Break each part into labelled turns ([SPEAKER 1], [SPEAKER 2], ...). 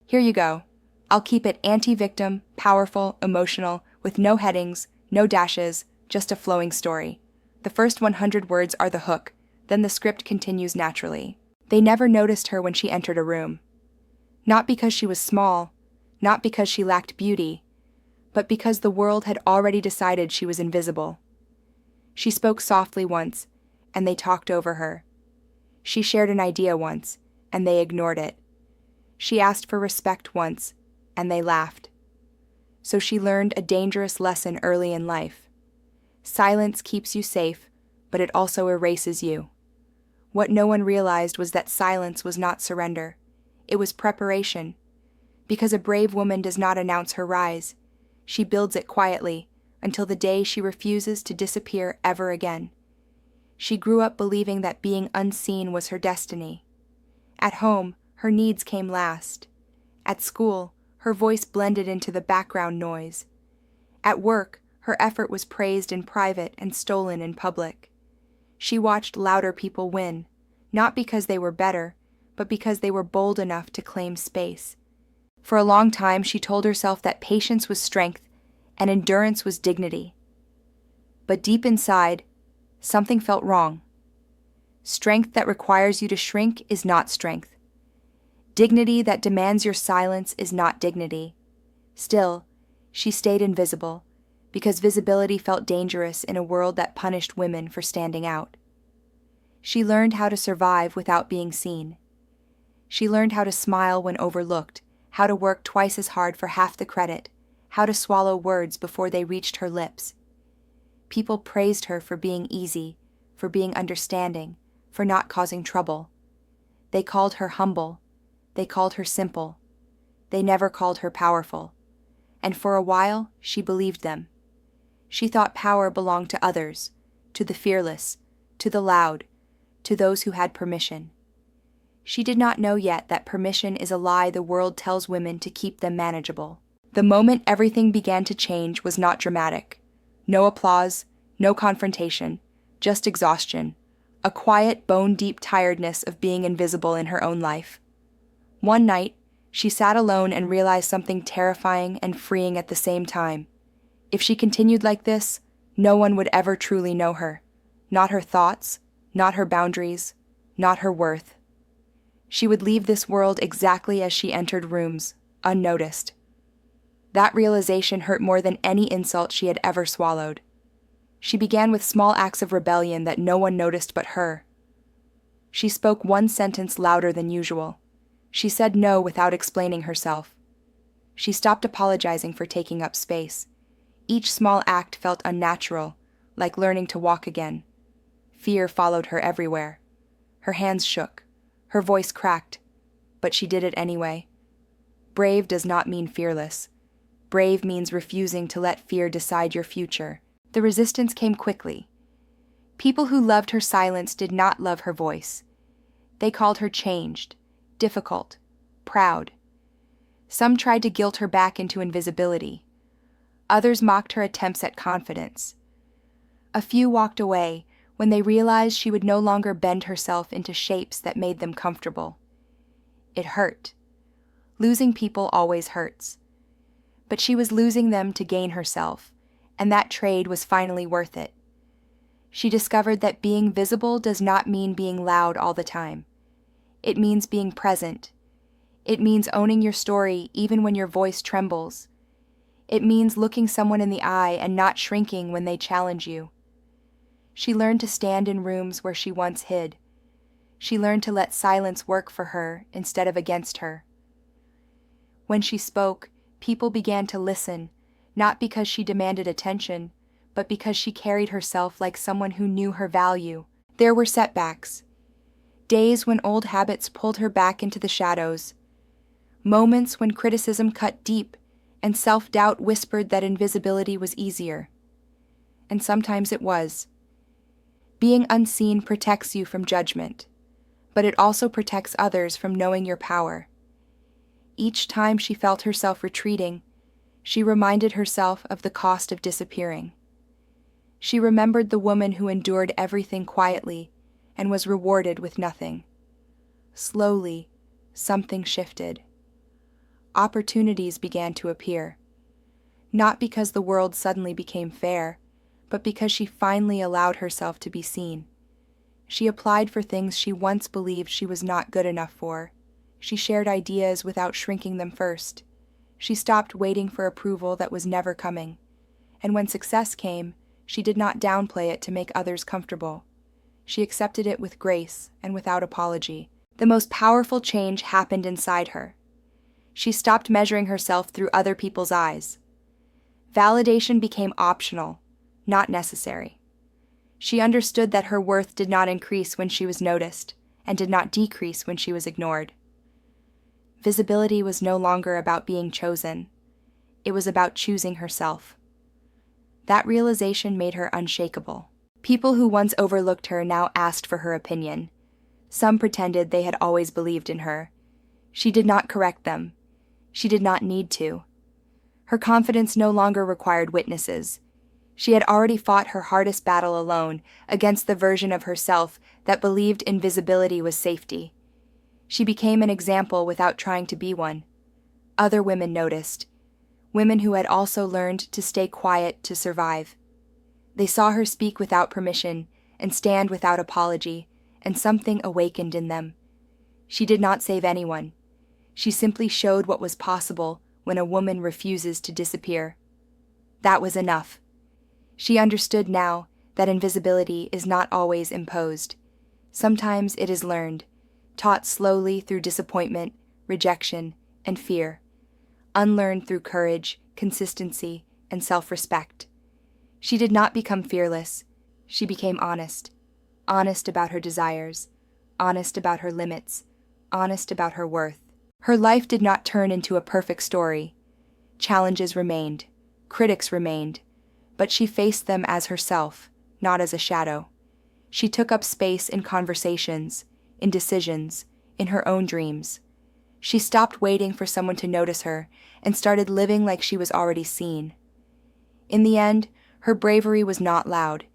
[SPEAKER 1] Here you go. I'll keep it anti-victim, powerful, emotional, with no headings, no dashes, just a flowing story. The first 100 words are the hook, then the script continues naturally. They never noticed her when she entered a room. Not because she was small, not because she lacked beauty, but because the world had already decided she was invisible. She spoke softly once, and they talked over her. She shared an idea once, and they ignored it. She asked for respect once, and they laughed. So she learned a dangerous lesson early in life. Silence keeps you safe, but it also erases you. What no one realized was that silence was not surrender. It was preparation. Because a brave woman does not announce her rise. She builds it quietly, until the day she refuses to disappear ever again. She grew up believing that being unseen was her destiny. At home, her needs came last. At school, her voice blended into the background noise. At work, her effort was praised in private and stolen in public. She watched louder people win, not because they were better, but because they were bold enough to claim space. For a long time, she told herself that patience was strength and endurance was dignity. But deep inside, something felt wrong. Strength that requires you to shrink is not strength. Dignity that demands your silence is not dignity. Still, she stayed invisible, because visibility felt dangerous in a world that punished women for standing out. She learned how to survive without being seen. She learned how to smile when overlooked, how to work twice as hard for half the credit, how to swallow words before they reached her lips. People praised her for being easy, for being understanding, for not causing trouble. They called her humble. They called her simple. They never called her powerful. And for a while, she believed them. She thought power belonged to others, to the fearless, to the loud, to those who had permission. She did not know yet that permission is a lie the world tells women to keep them manageable. The moment everything began to change was not dramatic. No applause, no confrontation, just exhaustion, a quiet, bone-deep tiredness of being invisible in her own life. One night, she sat alone and realized something terrifying and freeing at the same time. If she continued like this, no one would ever truly know her. Not her thoughts, not her boundaries, not her worth. She would leave this world exactly as she entered rooms, unnoticed. That realization hurt more than any insult she had ever swallowed. She began with small acts of rebellion that no one noticed but her. She spoke one sentence louder than usual. She said no without explaining herself. She stopped apologizing for taking up space. Each small act felt unnatural, like learning to walk again. Fear followed her everywhere. Her hands shook. Her voice cracked. But she did it anyway. Brave does not mean fearless. Brave means refusing to let fear decide your future. The resistance came quickly. People who loved her silence did not love her voice. They called her changed, difficult, proud. Some tried to guilt her back into invisibility. Others mocked her attempts at confidence. A few walked away when they realized she would no longer bend herself into shapes that made them comfortable. It hurt. Losing people always hurts. But she was losing them to gain herself, and that trade was finally worth it. She discovered that being visible does not mean being loud all the time. It means being present. It means owning your story even when your voice trembles. It means looking someone in the eye and not shrinking when they challenge you. She learned to stand in rooms where she once hid. She learned to let silence work for her instead of against her. When she spoke, people began to listen, not because she demanded attention, but because she carried herself like someone who knew her value. There were setbacks. Days when old habits pulled her back into the shadows. Moments when criticism cut deep and self-doubt whispered that invisibility was easier. And sometimes it was. Being unseen protects you from judgment, but it also protects others from knowing your power. Each time she felt herself retreating, she reminded herself of the cost of disappearing. She remembered the woman who endured everything quietly and was rewarded with nothing. Slowly, something shifted. opportunities began to appear. Not because the world suddenly became fair, but because she finally allowed herself to be seen. She applied for things she once believed she was not good enough for. She shared ideas without shrinking them first. She stopped waiting for approval that was never coming. And when success came, she did not downplay it to make others comfortable. She accepted it with grace and without apology. The most powerful change happened inside her. She stopped measuring herself through other people's eyes. Validation became optional, not necessary. She understood that her worth did not increase when she was noticed, and did not decrease when she was ignored. Visibility was no longer about being chosen. It was about choosing herself. That realization made her unshakable. People who once overlooked her now asked for her opinion. Some pretended they had always believed in her. She did not correct them. She did not need to. Her confidence no longer required witnesses. She had already fought her hardest battle alone against the version of herself that believed invisibility was safety. She became an example without trying to be one. Other women noticed. Women who had also learned to stay quiet to survive. They saw her speak without permission and stand without apology, and something awakened in them. She did not save anyone. She simply showed what was possible when a woman refuses to disappear. That was enough. She understood now that invisibility is not always imposed. Sometimes it is learned, taught slowly through disappointment, rejection, and fear, unlearned through courage, consistency, and self-respect. She did not become fearless. She became honest. Honest about her desires, honest about her limits, honest about her worth. Her life did not turn into a perfect story. Challenges remained, critics remained, but she faced them as herself, not as a shadow. She took up space in conversations, in decisions, in her own dreams. She stopped waiting for someone to notice her and started living like she was already seen. In the end, her bravery was not loud.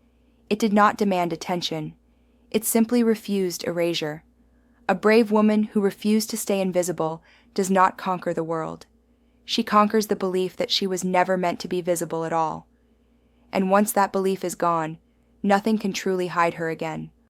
[SPEAKER 1] It did not demand attention. It simply refused erasure. A brave woman who refused to stay invisible does not conquer the world. She conquers the belief that she was never meant to be visible at all. And once that belief is gone, nothing can truly hide her again.